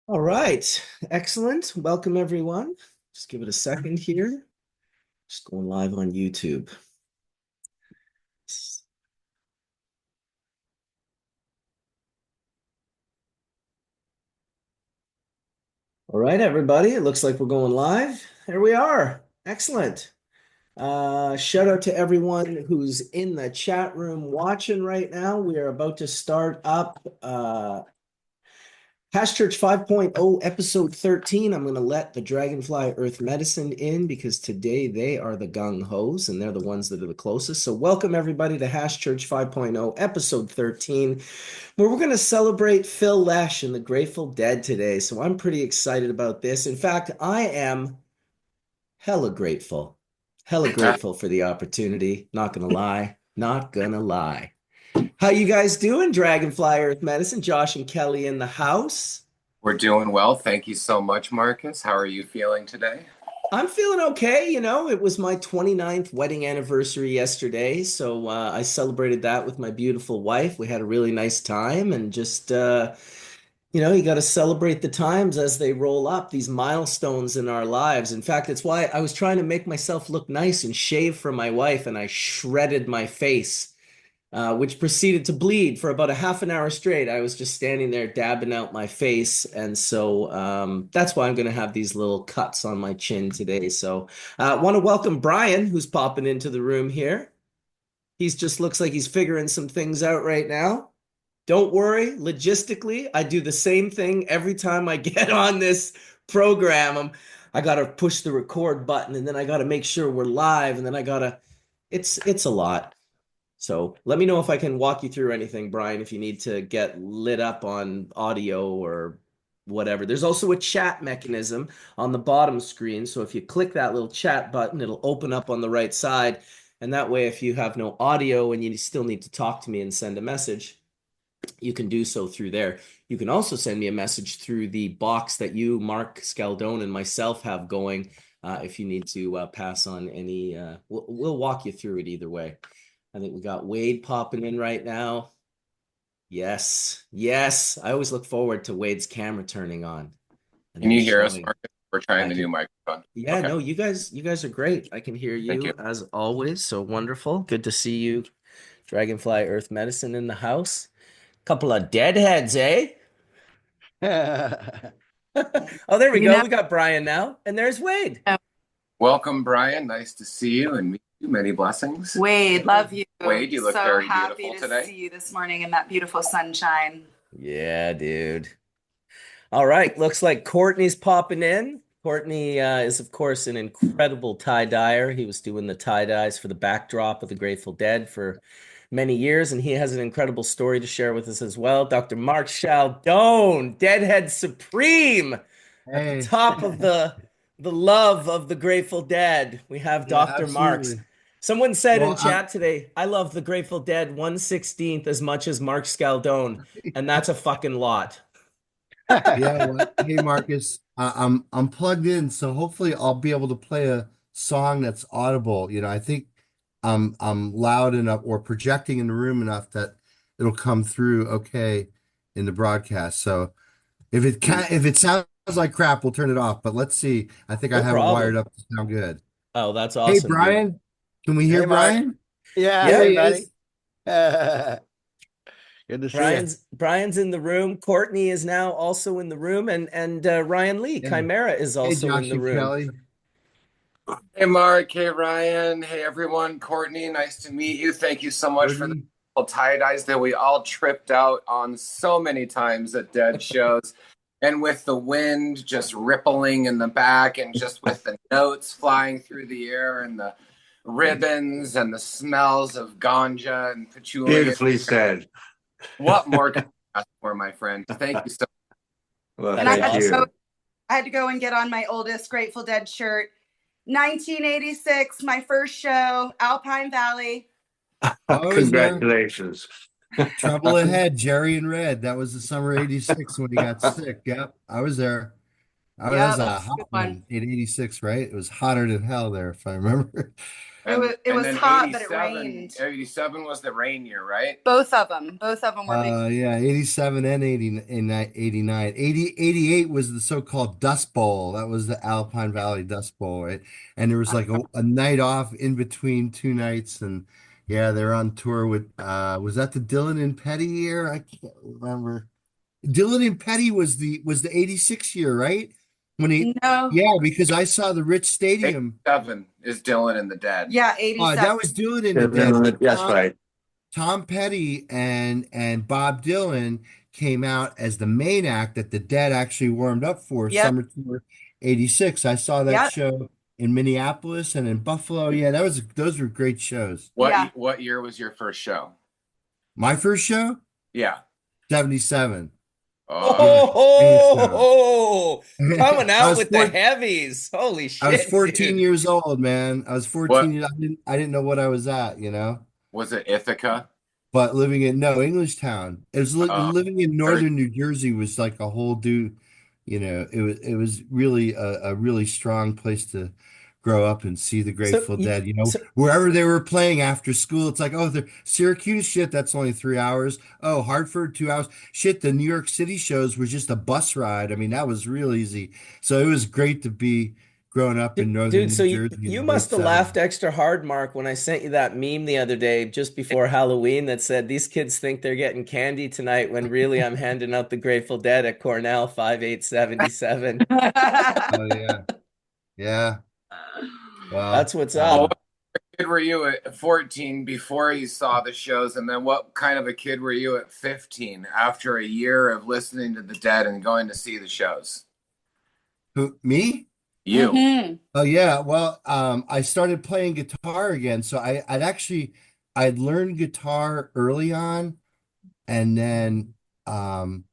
All right. Excellent. Welcome, everyone. Just give it a second here. Just going live on YouTube. All right, everybody. It looks like we're going live. There we are. Excellent. Shout out to everyone who's in the chat room watching right now. We are about to start up Hash Church 5.0, episode 13. I'm going to let the Dragonfly Earth Medicine in because today they are the gung-hos and they're the ones that are the closest. So welcome everybody to Hash Church 5.0, episode 13, where we're going to celebrate Phil Lesh and the Grateful Dead today. So I'm pretty excited about this. In fact, I am hella grateful. Hella grateful for the opportunity. Not going to lie. Not going to lie. How you guys doing, Dragonfly Earth Medicine? Josh and Kelly in the house. We're doing well. Thank you so much, Marcus. How are you feeling today? I'm feeling okay. It was my 29th wedding anniversary yesterday, so I celebrated that with my beautiful wife. We had a really nice time and just you got to celebrate the times as they roll up, these milestones in our lives. In fact, it's why I was trying to make myself look nice and shave for my wife, and I shredded my face, which proceeded to bleed for about a half an hour straight. I was just standing there dabbing out my face. And so that's why I'm going to have these little cuts on my chin today. So I want to welcome Brian, who's popping into the room here. He's just looks like he's figuring some things out right now. Don't worry, logistically, I do the same thing every time I get on this program. I got to push the record button and then I got to make sure we're live and then it's a lot. So let me know if I can walk you through anything, Brian, if you need to get lit up on audio or whatever. There's also a chat mechanism on the bottom screen. So if you click that little chat button, it'll open up on the right side. And that way, if you have no audio and you still need to talk to me and send a message, you can do so through there. You can also send me a message through the box that you, Mark Scaldone, and myself have going if you need to pass on any. We'll walk you through it either way. I think we got Wade popping in right now. Yes, yes. I always look forward to Wade's camera turning on and Can then you hear us, showing. Marcus? We're trying I the new can, microphone. yeah, Okay, no, you guys are great. I can hear thank you you. as always. So wonderful. Good to see you, Dragonfly Earth Medicine in the house. Couple of deadheads, eh? Oh, there we You go. know, We got Brian now, and there's Wade. Welcome, Brian. Nice to see you and meet you. Many blessings. Wade, love you. Wade, you look So very happy beautiful to today. see you this morning in that beautiful sunshine. Yeah, dude. All right, looks like Courtney's popping in. Courtney is, of course, an incredible tie-dyer. He was doing the tie-dyes for the backdrop of the Grateful Dead for many years, and he has an incredible story to share with us as well. Dr. Mark Chaldone, Deadhead Supreme, at the Hey, top of the love of the Grateful Dead. We have yeah, Dr. Marks. absolutely. Someone said in Well, chat today, I love the Grateful Dead 1/16th as much as Mark Scaldone, and that's a fucking lot. yeah, well, hey Marcus, I'm plugged in, so hopefully I'll be able to play a song that's audible. I think I'm loud enough or projecting in the room enough that it'll come through okay in the broadcast. So if it sounds like crap, we'll turn it off. But let's see. I think I No have it wired problem. up to sound good. Oh, that's Hey awesome, dude. Brian, can we hear Hey, Mark. Brian? Yeah, There Yeah, hey, he buddy. is. Good to see you. Brian's in the room. Courtney is now also in the room, and Ryan Lee, Yeah. Chimera, is Hey also in Josh the and room. Kelly. Hey, Mark. Hey, Ryan. Hey, everyone. Courtney, nice to meet you. Thank you so much for the Jordan. tie-dyes that we all tripped out on so many times at Dead shows. And with the wind just rippling in the back and just with the notes flying through the air and the ribbons and the smells of ganja and patchouli. Beautifully said. What more can I ask for, my friend? Thank you so Well, And I That's had thank to go, awesome. you. I had to go and get on my oldest Grateful Dead shirt. 1986, my first show, Alpine Valley. I was there. Congratulations. Trouble Ahead, Jerry and Red. That was the summer '86 when he got sick. Yep, I was there. Oh, that was Yep, a it's a hot good one. one in 86, right? It was hotter than hell there, if I remember. It And was then hot, but it rained. 87 was the rain year, right? Both of them were big. Yeah, 87 and 80, and 89. 88 was the so-called Dust Bowl. That was the Alpine Valley Dust Bowl, right? And there was like a night off in between two nights. And yeah, they're on tour with, was that the Dylan and Petty year? I can't remember. Dylan and Petty was the 86 year, right? When he, No, yeah, because I saw the Rich Stadium. 87 is Dylan and the Dead. yeah, 87. That was Dylan and the Dead. That's right. Tom Petty and Bob Dylan came out as the main act that the Dead actually warmed up for Yep, Summer Tour 86. I saw that yep, show in Minneapolis and in Buffalo. Yeah, those were great shows. yeah. What year was your first show? My first show, Yeah. 77. Oh, Yeah, Oh, 77. coming I out was with the four, heavies. Holy I was shit, 14 dude. years old, man. I was what 14. I didn't know what I was at. was it? Ithaca? But living in no Englishtown, it was Uh, living in there's northern New Jersey was like a whole it was really a really strong place to grow up and see the So, Grateful Dead. so Wherever they were playing after school, it's like, oh, the Syracuse shit, that's only 3 hours. Oh, Hartford, 2 hours. Shit, the New York City shows was just a bus ride. I mean, that was real easy. So it was great to be growing up in northern dude, New so Jersey in you the late must have 70s. laughed extra hard, Mark, when I sent you that meme the other day just before Halloween that said these kids think they're getting candy tonight when really I'm handing out the Grateful Dead at Cornell 5877. Oh yeah. Yeah. That's Well, what's well, what up. kid were you at 14 before you saw the shows? And then what kind of a kid were you at 15 after a year of listening to the Dead and going to see the shows? me? You. Hmm. Oh yeah, well, I started playing guitar again. So I'd learned guitar early on, and then um,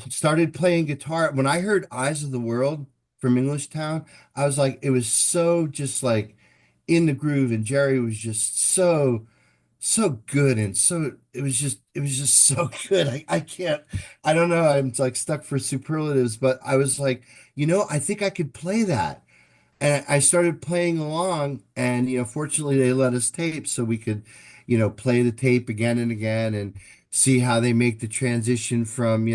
started playing guitar. When I heard "Eyes of the World" from Englishtown, I was like, it was so just like in the groove, and Jerry was just so good, and so it was just so good. I can't, I don't know. I'm like stuck for superlatives, but I was like, I think I could play that. And I started playing along, and fortunately they let us tape so we could, play the tape again and again and see how they make the transition from,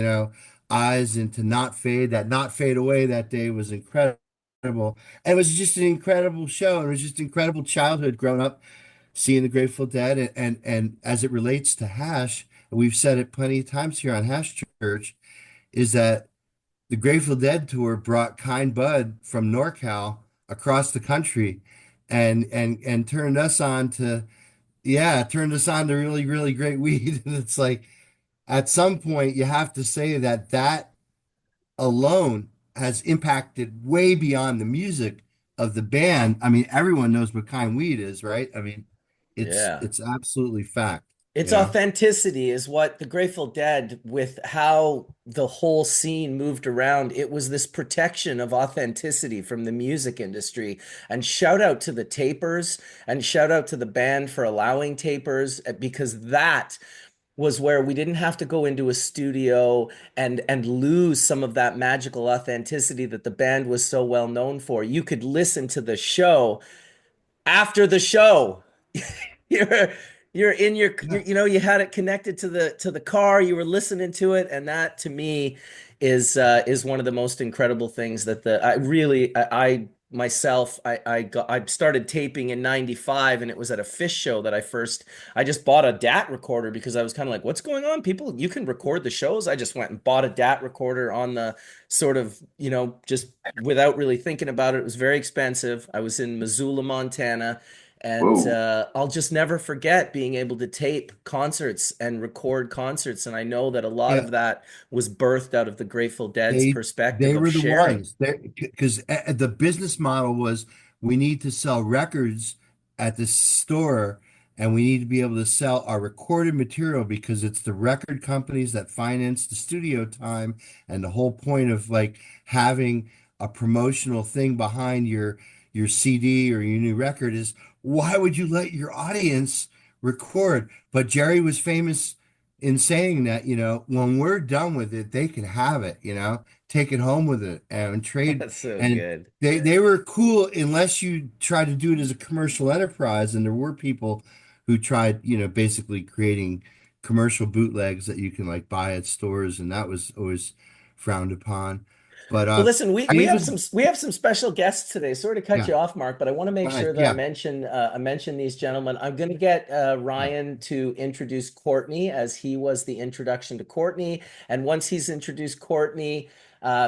eyes into not fade. That not fade away that day was incredible. And it was just an incredible show. It was just incredible childhood growing up, seeing the Grateful Dead, and as it relates to Hash, we've said it plenty of times here on Hash Church, is that the Grateful Dead tour brought Kind Bud from NorCal across the country and turned us on to really, really great weed. And it's like at some point you have to say that alone has impacted way beyond the music of the band. I mean, everyone knows what kind weed is, right? I mean, it's Yeah. it's absolutely fact, Its you know? authenticity is what the Grateful Dead, with how the whole scene moved around, it was this protection of authenticity from the music industry. And shout out to the tapers and shout out to the band for allowing tapers because that was where we didn't have to go into a studio and lose some of that magical authenticity that the band was so well known for. You could listen to the show after the show. you're you're in Yeah. you had it connected to the car, you were listening to it, and that to me is one of the most incredible things that the I really I myself I started taping in 95, and it was at a Fish show that I just bought a DAT recorder because I was kind of like, what's going on, people, you can record the shows. I just went and bought a DAT recorder on the sort of, just without really thinking about it. It was very expensive. I was in Missoula, Montana, and Whoa. I'll just never forget being able to tape concerts and record concerts. And I know that a lot Yeah. of that was birthed out of the Grateful Dead's They perspective they of were the sharing. ones because the business model was we need to sell records at the store, and we need to be able to sell our recorded material because it's the record companies that finance the studio time, and the whole point of like having a promotional thing behind your CD or your new record is why would you let your audience record? But Jerry was famous in saying that, when we're done with it, they can have it, take it home with it and trade. That's so And good. they were cool unless you try to do it as a commercial enterprise. And there were people who tried, basically creating commercial bootlegs that you can like buy at stores, and that was always frowned upon. But Well, listen, David, we have some special guests today. Sorry to cut yeah, you off, Mark, but I want to make sure that yeah, I mention these gentlemen. I'm going to get yeah. Ryan to introduce Courtney, as he was the introduction to Courtney. And once he's introduced Courtney,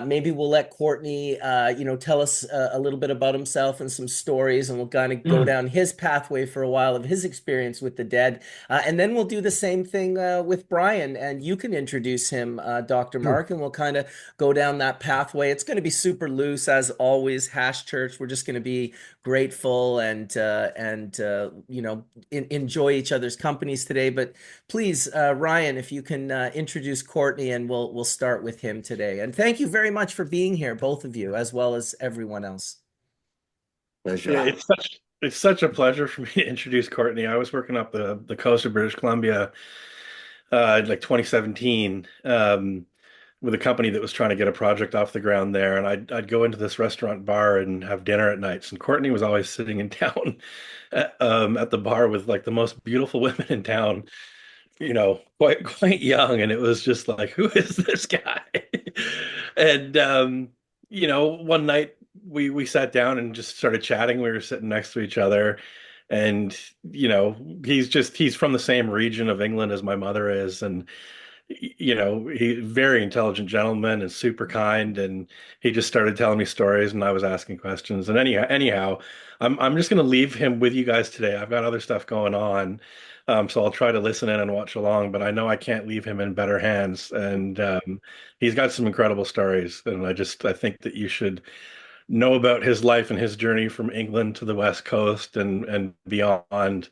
maybe we'll let Courtney, tell us a little bit about himself and some stories, and we'll kind of go down his pathway for a while of his experience with the dead. And then we'll do the same thing with Brian, and you can introduce him, Dr. Sure. Mark, and we'll kind of go down that pathway. It's going to be super loose as always. Hash Church. We're just going to be grateful and enjoy each other's companies today. But please, Ryan, if you can introduce Courtney, and we'll start with him today. And thank you very much for being here, both of you, as well as everyone else. Pleasure. Yeah, it's such a pleasure for me to introduce Courtney. I was working up the coast of British Columbia, like 2017, with a company that was trying to get a project off the ground there. And I'd go into this restaurant bar and have dinner at nights. And Courtney was always sitting in town, at the bar with like the most beautiful women in town, quite young. And it was just like, who is this guy? And one night we sat down and just started chatting. We were sitting next to each other, and he's from the same region of England as my mother is, and he's very intelligent gentleman and super kind, and he just started telling me stories, and I was asking questions. And anyhow, I'm just going to leave him with you guys today. I've got other stuff going on, so I'll try to listen in and watch along. But I know I can't leave him in better hands, and he's got some incredible stories, and I think that you should know about his life and his journey from England to the West Coast and beyond.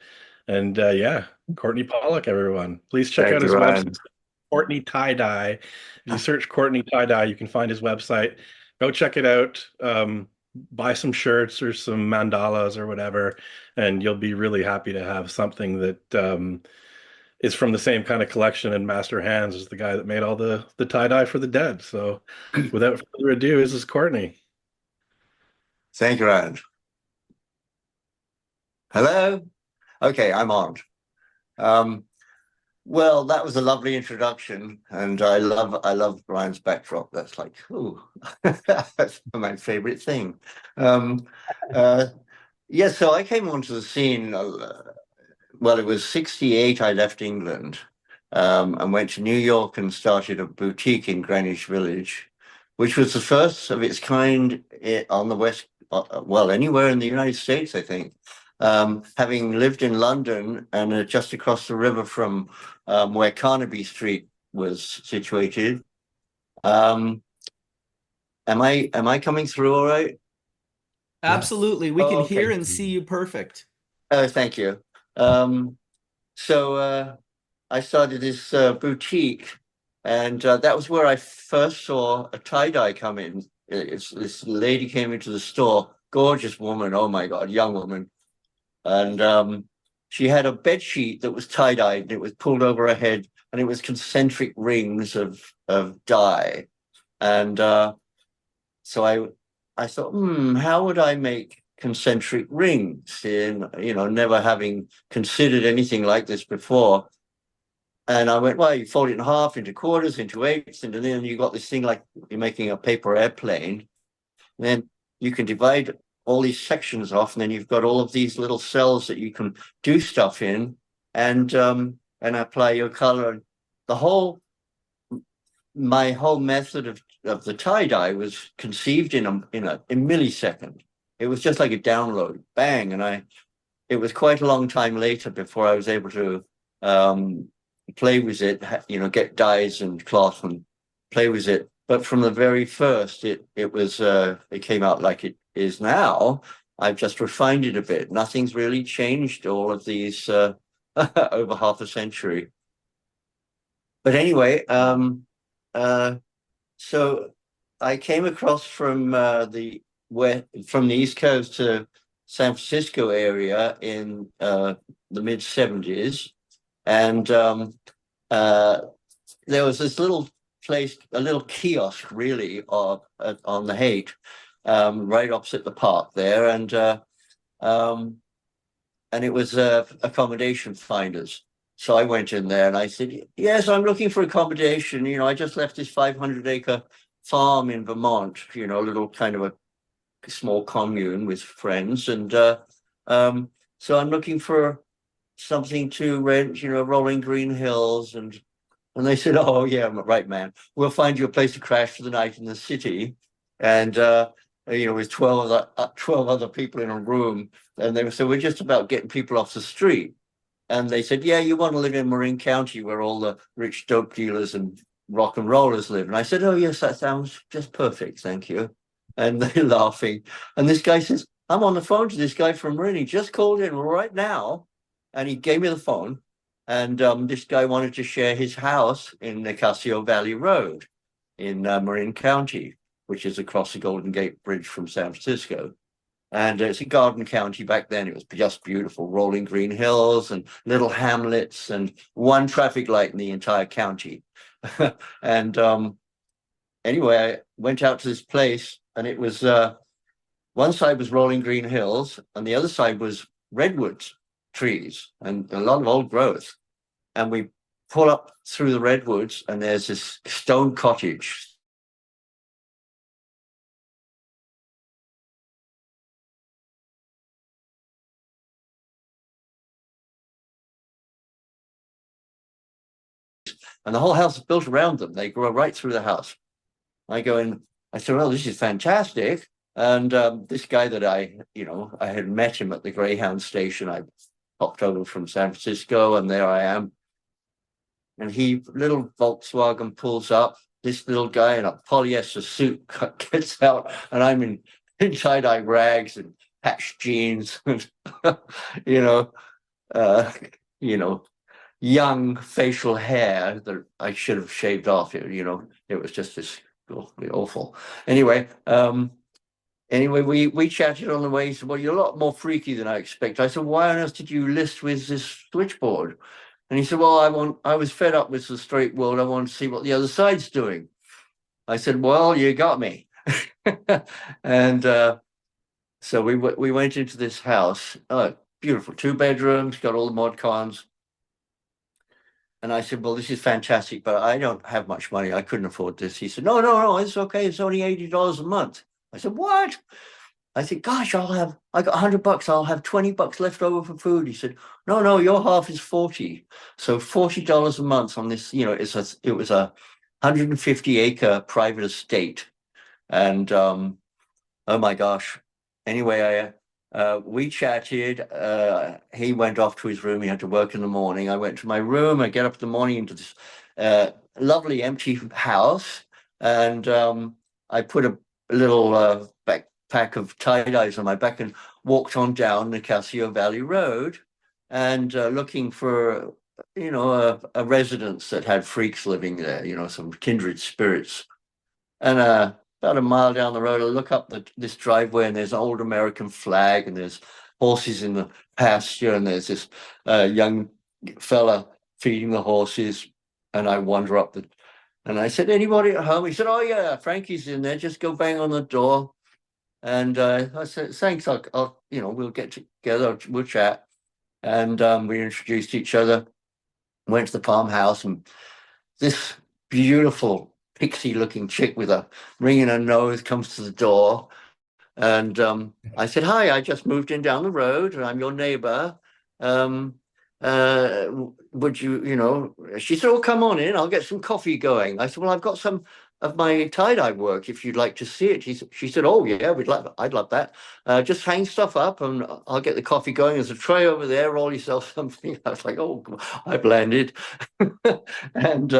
And yeah, Courtney Pollock, everyone, please check Thank out you, his website. Ryan. Courtney Tie Dye. If you search Courtney Tie Dye, you can find his website. Go check it out. Buy some shirts or some mandalas or whatever, and you'll be really happy to have something that is from the same kind of collection and master hands as the guy that made all the tie dye for the dead. So, without further ado, this is Courtney. Thank you, Ryan. Hello. Okay, I'm on. Well, that was a lovely introduction, and I love Brian's backdrop. That's like, ooh, that's my favorite thing. Yeah, so I came onto the scene. Well, it was '68. I left England and went to New York and started a boutique in Greenwich Village, which was the first of its kind on the West. Well, anywhere in the United States, I think. Having lived in London and just across the river from where Carnaby Street was situated. Am I coming through all right? Absolutely. We can hear Okay. and see you perfect. Oh, thank you. So I started this boutique, and that was where I first saw a tie-dye come in. This lady came into the store, gorgeous woman, oh my God, young woman. And she had a bed sheet that was tie-dyed, and it was pulled over her head, and it was concentric rings of dye. And so I thought, how would I make concentric rings? In never having considered anything like this before. And I went, well, you fold it in half into quarters, into eighths, and then you got this thing like you're making a paper airplane. And then you can divide all these sections off, and then you've got all of these little cells that you can do stuff in, and apply your color. My whole method of the tie-dye was conceived in a millisecond. It was just like a download, bang, and it was quite a long time later before I was able to play with it, get dyes and cloth and play with it. But from the very first, it came out like it is now. I've just refined it a bit. Nothing's really changed all of these over half a century. But anyway, so I came across from the East Coast to San Francisco area in the mid '70s, and there was this little place, a little kiosk, really, on the Haight, right opposite the park there, um, and it was accommodation finders. So I went in there and I said, "Yes, I'm looking for accommodation. You know, I just left this 500-acre farm in Vermont. You know, a little kind of a small commune with friends, and so I'm looking for something to rent. You know, rolling green hills." And they said, "Oh, yeah, right, man. We'll find you a place to crash for the night in the city." And, you know, with 12 other people in a room. And they said, "We're just about getting people off the street." And they said, "Yeah, you want to live in Marin County where all the rich dope dealers and rock and rollers live." And I said, "Oh, yes, that sounds just perfect. Thank you." And they're laughing. And this guy says, "I'm on the phone to this guy from Marin. He just called in right now." And he gave me the phone. And this guy wanted to share his house in Nicasio Valley Road in Marin County, which is across the Golden Gate Bridge from San Francisco. And it's a garden county back then. It was just beautiful, rolling green hills and little hamlets and one traffic light in the entire county. And anyway, I went out to this place, and it was one side was rolling green hills and the other side was redwoods trees and a lot of old growth. And we pull up through the redwoods, and there's this stone cottage. And the whole house is built around them. They grow right through the house. I go in, I said, "Well, this is fantastic." And this guy that I had met him at the Greyhound station. I popped over from San Francisco, and there I am. And little Volkswagen pulls up. This little guy in a polyester suit gets out, and I'm in tie-dye rags and patched jeans, and you know, uh, you know, young facial hair that I should have shaved off. It was just this awful. Anyway, we chatted on the way. He said, "Well, you're a lot more freaky than I expect." I said, "Why on earth did you list with this switchboard?" And he said, "Well, I was fed up with the straight world. I want to see what the other side's doing." I said, "Well, you got me." And so we went into this house. Beautiful, 2 bedrooms, got all the mod cons. And I said, "Well, this is fantastic, but I don't have much money. I couldn't afford this." He said, "No, no, no, it's okay. It's only $80 a month." I said, "What?" I said, "Gosh, I got $100. I'll have $20 left over for food." He said, "No, no, your half is 40. So $40 a month on this, it was a 150-acre private estate." And oh my gosh. Anyway, we chatted. He went off to his room. He had to work in the morning. I went to my room. I get up in the morning into this lovely empty house, and I put a little backpack of tie-dyes on my back and walked on down the Nicasio Valley Road, and looking for a residence that had freaks living there, some kindred spirits. And about a mile down the road, I look up this driveway, and there's an old American flag, and there's horses in the pasture, and there's this young fella feeding the horses. And I wander up and I said, "Anybody at home?" He said, "Oh yeah, Frankie's in there. Just go bang on the door." And I said, "Thanks. We'll get together. We'll chat." And we introduced each other. Went to the farmhouse, and this beautiful pixie-looking chick with a ring in her nose comes to the door. And I said, "Hi, I just moved in down the road, and I'm your neighbor. Would you?" She said, "Oh, come on in. I'll get some coffee going." I said, "Well, I've got some of my tie-dye work if you'd like to see it." She said, "Oh, yeah, I'd love that. Just hang stuff up, and I'll get the coffee going. There's a tray over there. Roll yourself something." I was like, "Oh, I've landed." And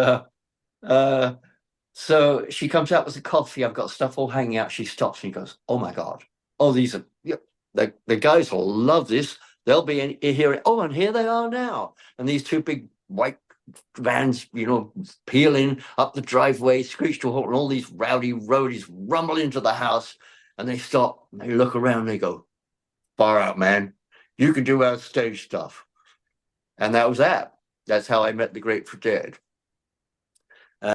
so she comes out with the coffee. I've got stuff all hanging out. She stops and goes, "Oh my God. Oh, these are, yeah, the guys will love this. They'll be in here. Oh, and here they are now." And these 2 big white vans, peeling up the driveway, screech to a halt, and all these rowdy roadies rumble into the house. And they stop, and they look around, and they go, "Far out, man. You can do our stage stuff." And that was that. That's how I met the Grateful Dead.